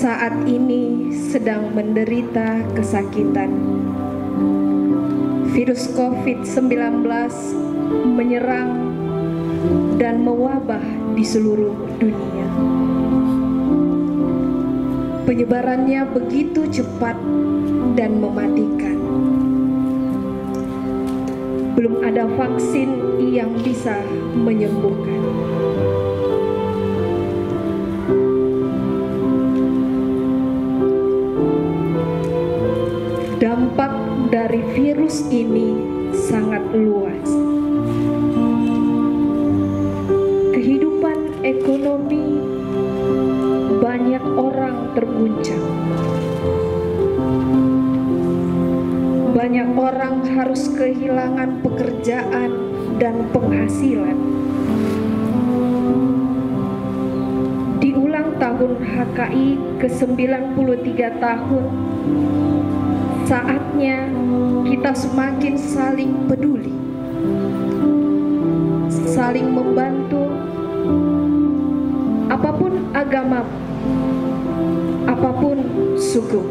saat ini sedang menderita kesakitan. Virus COVID-19 menyerang dan mewabah di seluruh dunia. Penyebarannya begitu cepat dan mematikan. Belum ada vaksin yang bisa menyembuhkan. Dampak dari virus ini sangat luas. Kehidupan ekonomi banyak orang terguncang. Banyak orang harus kehilangan pekerjaan dan penghasilan. Di ulang tahun HKI ke-93 tahun, saatnya kita semakin saling peduli, saling membantu, apapun agama, apapun suku.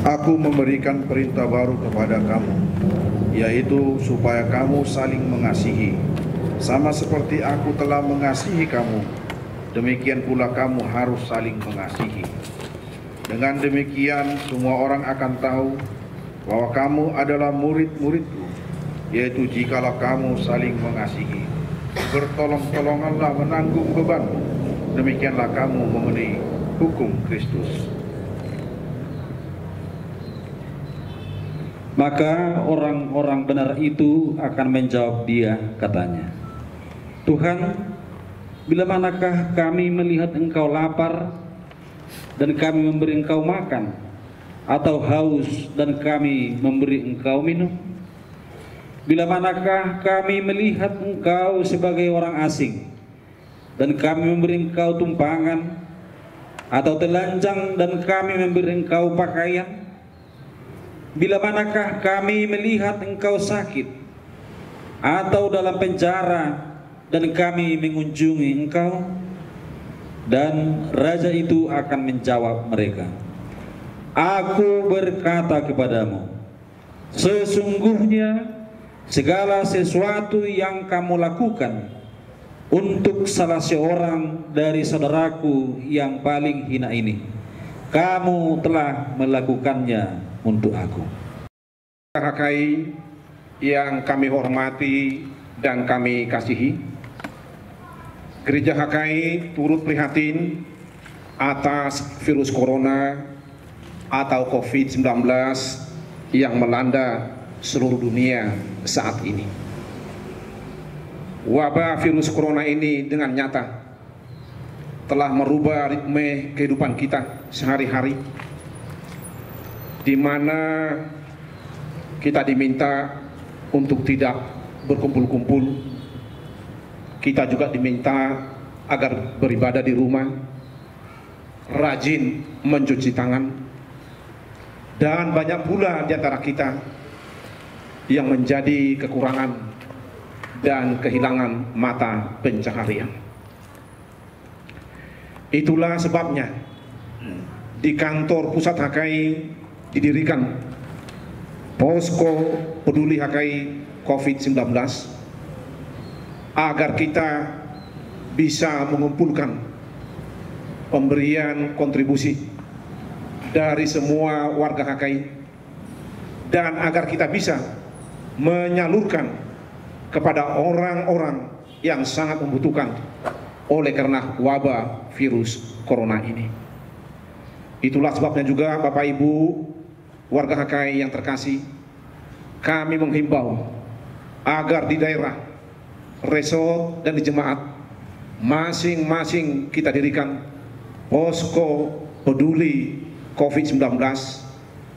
Aku memberikan perintah baru kepada kamu, yaitu supaya kamu saling mengasihi. Sama seperti aku telah mengasihi kamu, demikian pula kamu harus saling mengasihi. Dengan demikian semua orang akan tahu bahwa kamu adalah murid-muridku, yaitu jikalau kamu saling mengasihi. Bertolong-tolonganlah menanggung bebanmu, demikianlah kamu memenuhi hukum Kristus. Maka orang-orang benar itu akan menjawab dia, katanya, Tuhan, bila manakah kami melihat engkau lapar dan kami memberi engkau makan, atau haus dan kami memberi engkau minum? bila manakah kami melihat Engkau sebagai orang asing, dan kami memberi Engkau tumpangan, atau telanjang dan kami memberi Engkau pakaian? Bila manakah kami melihat Engkau sakit, atau dalam penjara, dan kami mengunjungi Engkau? Dan raja itu akan menjawab mereka, Aku berkata kepadamu, sesungguhnya segala sesuatu yang kamu lakukan untuk salah seorang dari saudaraku yang paling hina ini, kamu telah melakukannya untuk aku. HKI yang kami hormati dan kami kasihi, Gereja HKI turut prihatin atas virus corona atau COVID-19 yang melanda seluruh dunia saat ini. Wabah virus corona ini dengan nyata telah merubah ritme kehidupan kita sehari-hari, di mana kita diminta untuk tidak berkumpul-kumpul. Kita juga diminta agar beribadah di rumah, rajin mencuci tangan, dan banyak pula di antara kita yang menjadi kekurangan dan kehilangan mata pencaharian. Itulah sebabnya di kantor pusat HKI didirikan Posko Peduli HKI COVID-19 agar kita bisa mengumpulkan pemberian kontribusi dari semua warga HKI, dan agar kita bisa menyalurkan kepada orang-orang yang sangat membutuhkan oleh karena wabah virus corona ini. Itulah sebabnya juga Bapak Ibu warga HKI yang terkasih, kami menghimbau agar di daerah, resort dan di jemaat masing-masing kita dirikan posko peduli COVID-19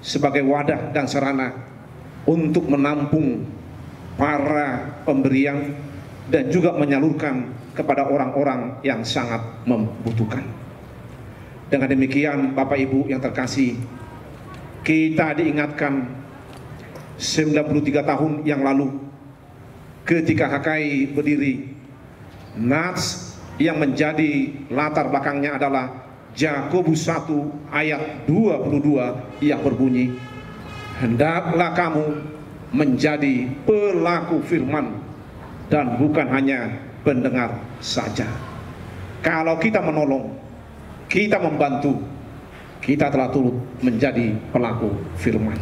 sebagai wadah dan sarana untuk menampung para pemberian dan juga menyalurkan kepada orang-orang yang sangat membutuhkan. Dengan demikian Bapak Ibu yang terkasih, kita diingatkan 93 tahun yang lalu ketika HKI berdiri, nats yang menjadi latar belakangnya adalah Yakobus 1 ayat 22 yang berbunyi, hendaklah kamu menjadi pelaku firman dan bukan hanya pendengar saja. Kalau kita menolong, kita membantu, kita telah turut menjadi pelaku firman.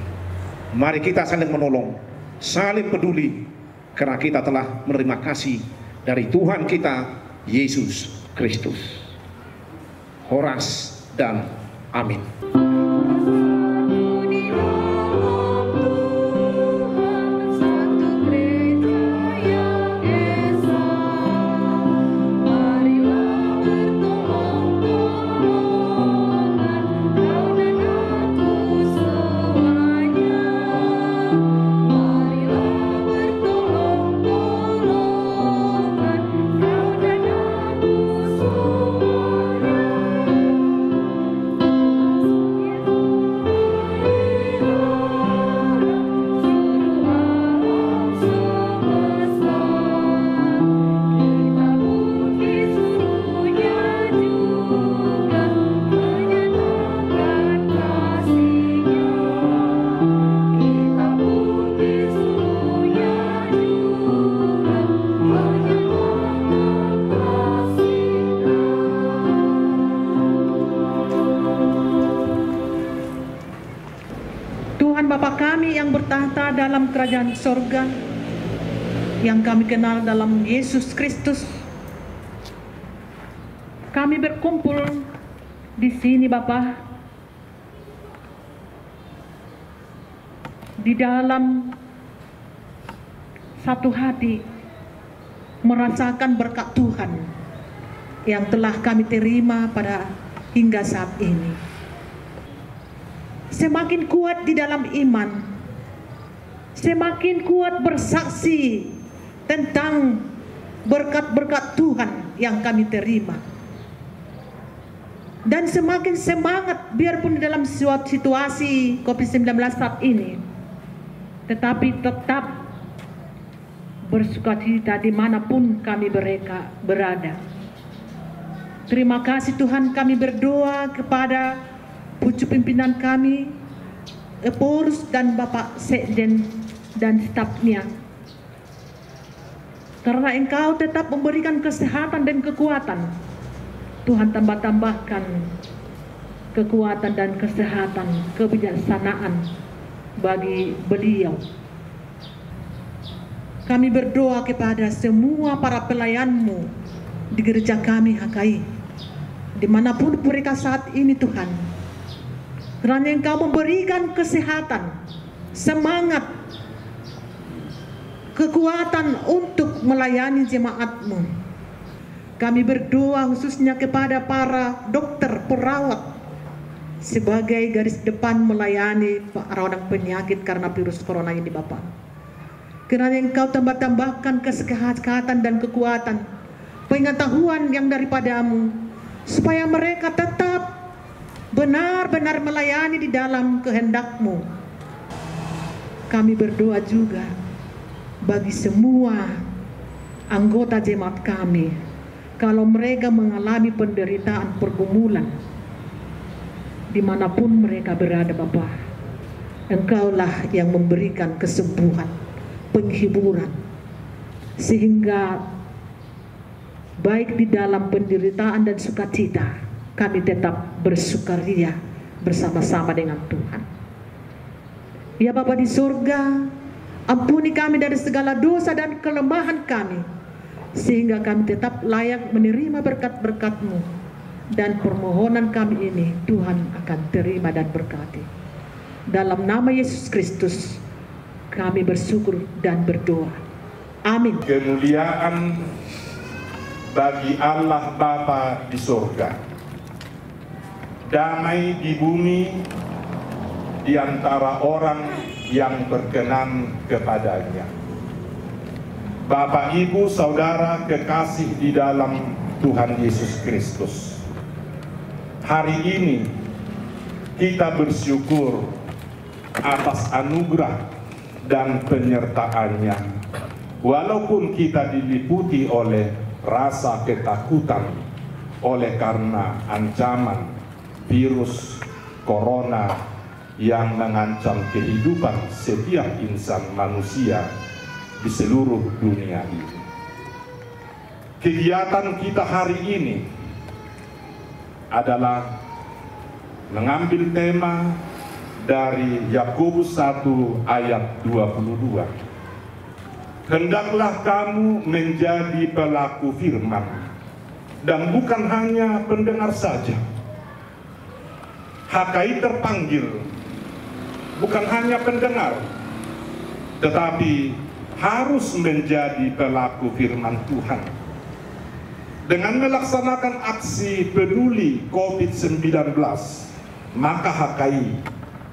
Mari kita saling menolong, saling peduli, karena kita telah menerima kasih dari Tuhan kita Yesus Kristus. Horas dan amin. Bapa kami yang bertahta dalam kerajaan sorga, yang kami kenal dalam Yesus Kristus, kami berkumpul di sini Bapa, di dalam satu hati merasakan berkat Tuhan yang telah kami terima pada hingga saat ini. Semakin kuat di dalam iman, semakin kuat bersaksi tentang berkat-berkat Tuhan yang kami terima. Dan semakin semangat biarpun dalam suatu situasi COVID-19 saat ini, tetapi tetap bersukacita dimanapun kami mereka berada. Terima kasih Tuhan, kami berdoa kepada pucuk pimpinan kami, Epurus dan Bapak Sekjen dan stafnya. Karena Engkau tetap memberikan kesehatan dan kekuatan, Tuhan tambah-tambahkan kekuatan dan kesehatan, kebijaksanaan bagi beliau. Kami berdoa kepada semua para pelayan-Mu di gereja kami HKI, dimanapun mereka saat ini Tuhan. Karena Engkau memberikan kesehatan, semangat, kekuatan untuk melayani jemaat-Mu. Kami berdoa khususnya kepada para dokter, perawat, sebagai garis depan melayani orang penyakit karena virus corona ini Bapak. Karena Engkau tambah-tambahkan kesehatan dan kekuatan, pengetahuan yang daripada-Mu, supaya mereka tetap benar-benar melayani di dalam kehendak-Mu. Kami berdoa juga bagi semua anggota jemaat kami, kalau mereka mengalami penderitaan pergumulan, dimanapun mereka berada Bapa, Engkaulah yang memberikan kesembuhan, penghiburan, sehingga baik di dalam penderitaan dan sukacita, kami tetap bersukaria bersama-sama dengan Tuhan. Ya Bapa di surga, ampuni kami dari segala dosa dan kelemahan kami, sehingga kami tetap layak menerima berkat-berkat-Mu, dan permohonan kami ini Tuhan akan terima dan berkati. Dalam nama Yesus Kristus kami bersyukur dan berdoa. Amin. Kemuliaan bagi Allah Bapa di surga, damai di bumi di antara orang yang berkenan kepadanya. Bapak, Ibu, Saudara kekasih di dalam Tuhan Yesus Kristus, hari ini kita bersyukur atas anugerah dan penyertaannya. Walaupun kita diliputi oleh rasa ketakutan oleh karena ancaman virus corona yang mengancam kehidupan setiap insan manusia di seluruh dunia ini. Kegiatan kita hari ini adalah mengambil tema dari Yakobus 1 ayat 22. Hendaklah kamu menjadi pelaku firman dan bukan hanya pendengar saja. HKI terpanggil bukan hanya pendengar, tetapi harus menjadi pelaku firman Tuhan. Dengan melaksanakan aksi peduli COVID-19, maka HKI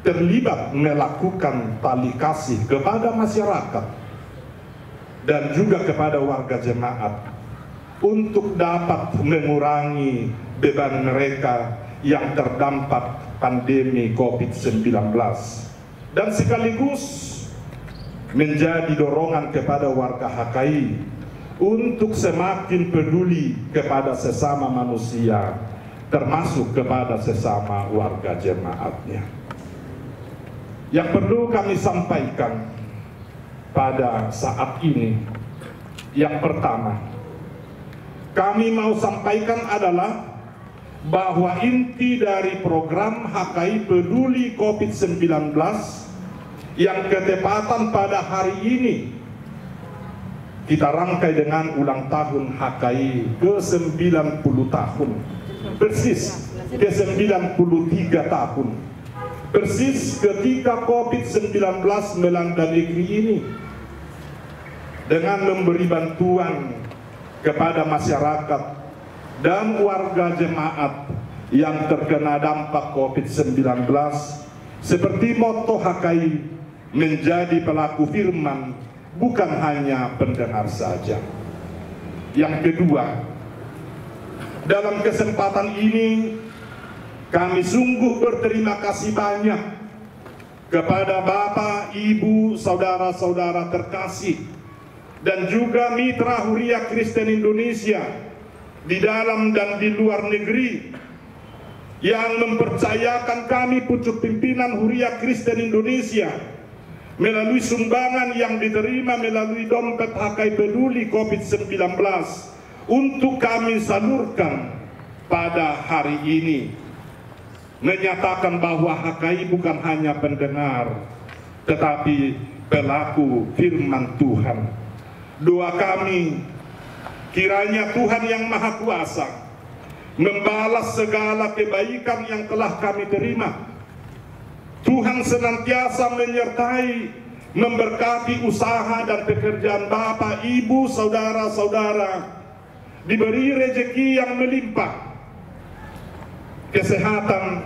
terlibat melakukan tali kasih kepada masyarakat dan juga kepada warga jemaat untuk dapat mengurangi beban mereka yang terdampak pandemi COVID-19, dan sekaligus menjadi dorongan kepada warga HKI untuk semakin peduli kepada sesama manusia, termasuk kepada sesama warga jemaatnya. Yang perlu kami sampaikan pada saat ini, yang pertama, kami mau sampaikan adalah bahwa inti dari program HKI Peduli COVID-19 yang ketepatan pada hari ini kita rangkai dengan ulang tahun HKI ke-90 tahun, persis ke-93 tahun, persis ketika COVID-19 melanda negeri ini, dengan memberi bantuan kepada masyarakat dan warga jemaat yang terkena dampak COVID-19, seperti moto HKI, menjadi pelaku firman, bukan hanya pendengar saja. Yang kedua, dalam kesempatan ini kami sungguh berterima kasih banyak kepada Bapak, Ibu, saudara-saudara terkasih dan juga mitra Huria Kristen Indonesia di dalam dan di luar negeri yang mempercayakan kami pucuk pimpinan Huria Kristen Indonesia melalui sumbangan yang diterima melalui dompet HKI Peduli COVID-19 untuk kami salurkan pada hari ini, menyatakan bahwa HKI bukan hanya pendengar tetapi pelaku firman Tuhan. Doa kami, kiranya Tuhan yang Maha Kuasa membalas segala kebaikan yang telah kami terima. Tuhan senantiasa menyertai, memberkati usaha dan pekerjaan Bapak, Ibu, saudara-saudara, diberi rezeki yang melimpah, kesehatan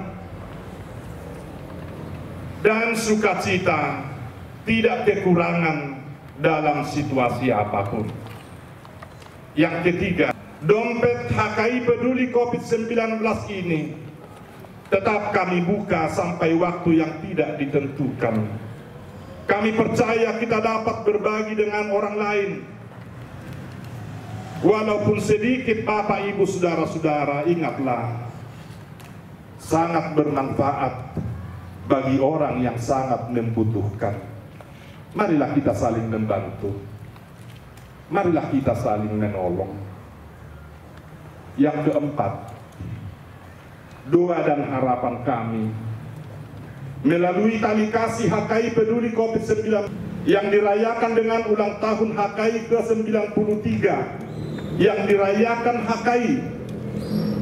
dan sukacita, tidak kekurangan dalam situasi apapun. Yang ketiga, dompet HKI Peduli COVID-19 ini tetap kami buka sampai waktu yang tidak ditentukan. Kami percaya kita dapat berbagi dengan orang lain, walaupun sedikit. Bapak, Ibu, saudara-saudara, ingatlah, sangat bermanfaat bagi orang yang sangat membutuhkan. Marilah kita saling membantu, marilah kita saling menolong. Yang keempat, doa dan harapan kami melalui tali kasih HKI Peduli COVID-19 yang dirayakan dengan ulang tahun HKI ke-93, yang dirayakan HKI,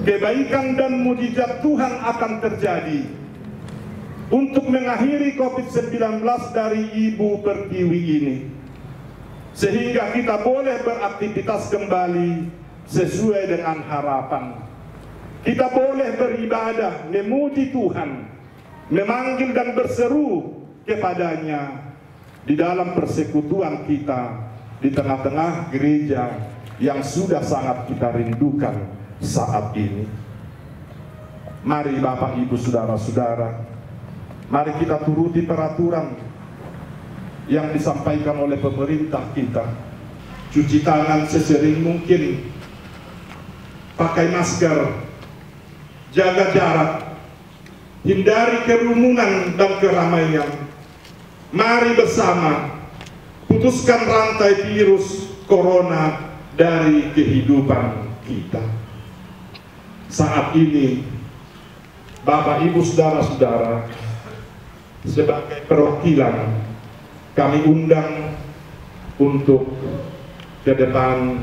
kebaikan dan mujizat Tuhan akan terjadi untuk mengakhiri COVID-19 dari Ibu Pertiwi ini, sehingga kita boleh beraktivitas kembali sesuai dengan harapan. Kita boleh beribadah, memuji Tuhan, memanggil dan berseru kepadanya di dalam persekutuan kita di tengah-tengah gereja yang sudah sangat kita rindukan saat ini. Mari Bapak, Ibu, saudara-saudara, mari kita turuti peraturan yang disampaikan oleh pemerintah kita. Cuci tangan sesering mungkin, pakai masker, jaga jarak, hindari kerumunan dan keramaian. Mari bersama putuskan rantai virus corona dari kehidupan kita. Saat ini, Bapak, Ibu, saudara-saudara, sebagai perwakilan kami undang untuk ke depan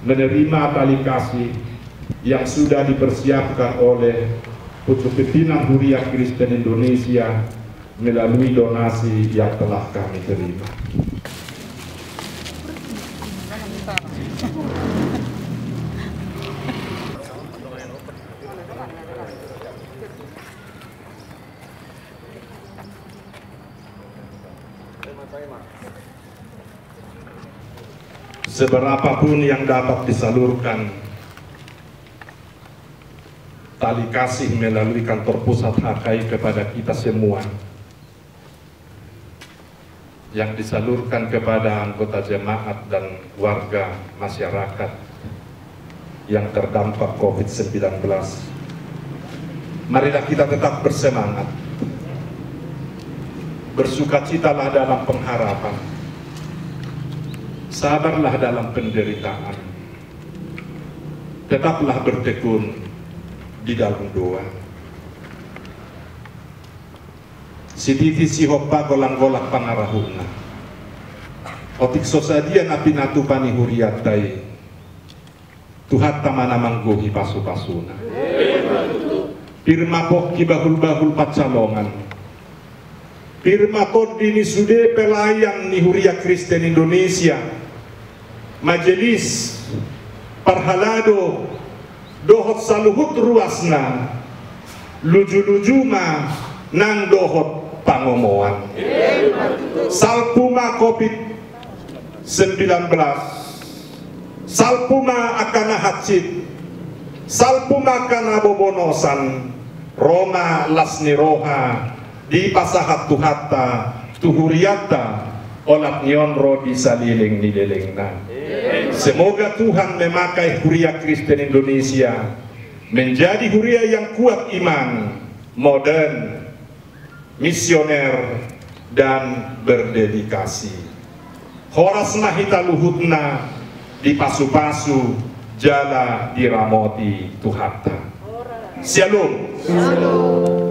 menerima tali kasih yang sudah dipersiapkan oleh pucuk pimpinan Huria Kristen Indonesia melalui donasi yang telah kami terima. Seberapapun yang dapat disalurkan tali kasih melalui kantor pusat HKI kepada kita semua, yang disalurkan kepada anggota jemaat dan warga masyarakat yang terdampak COVID-19, marilah kita tetap bersemangat, bersukacitalah dalam pengharapan, sabarlah dalam penderitaan, tetaplah bertekun di dalam doa. Sititi sihopa golang-golak pangarahuna, otik sosadia napi natu pani huriatai, Tuhan tamana manggohi pasu-pasuna. Pirma pokki bahul-bahul pacalongan, pirma kodini sude pelayan ni Huria Kristen Indonesia, majelis parhalado dohot saluhut ruasna, luju-lujuma nang dohot pangomoan. Salpuma COVID-19, salpuma akana hatsit, salpuma kana bobonosan, Roma lasniroha di pasahat tuhatta tuhuriata olat nyonro di saliling nililingna. Semoga Tuhan memakai Huria Kristen Indonesia menjadi huria yang kuat iman, modern, misioner, dan berdedikasi. Horas nahita luhutna di pasu-pasu jala diramoti tuhatta. Shalom. Satu,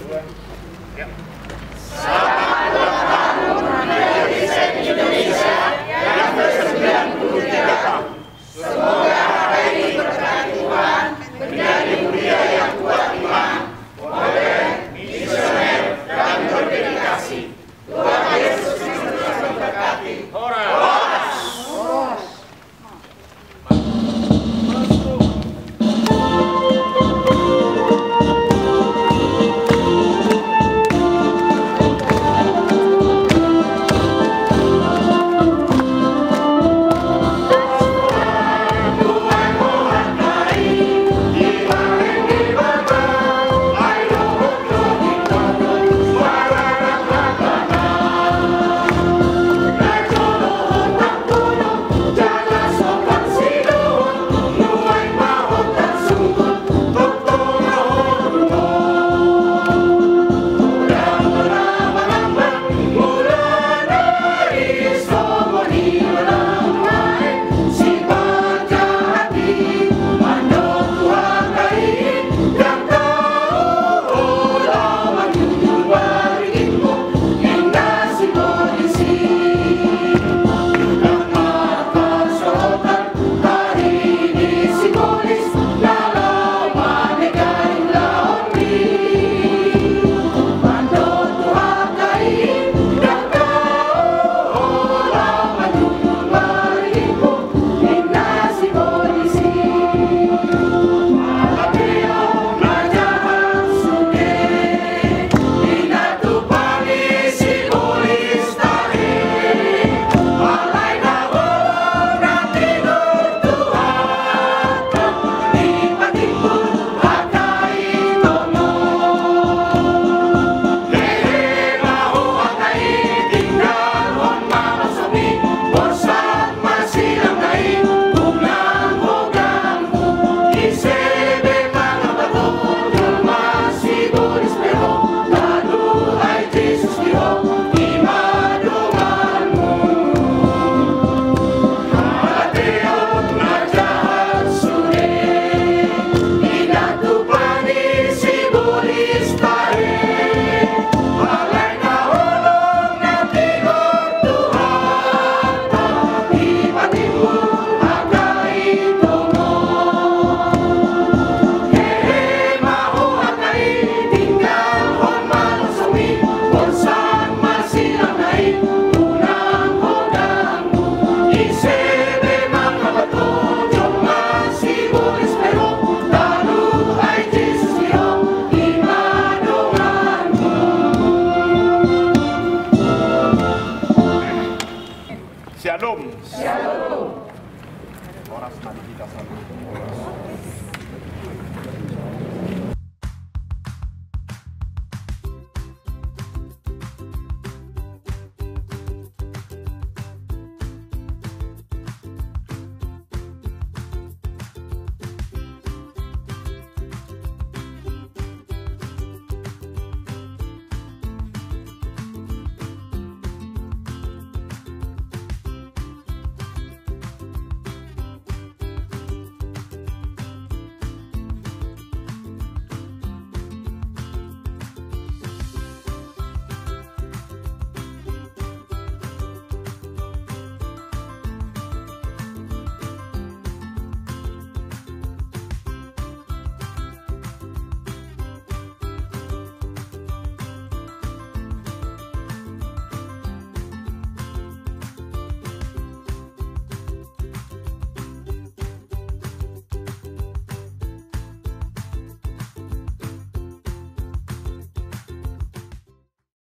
dua, ya.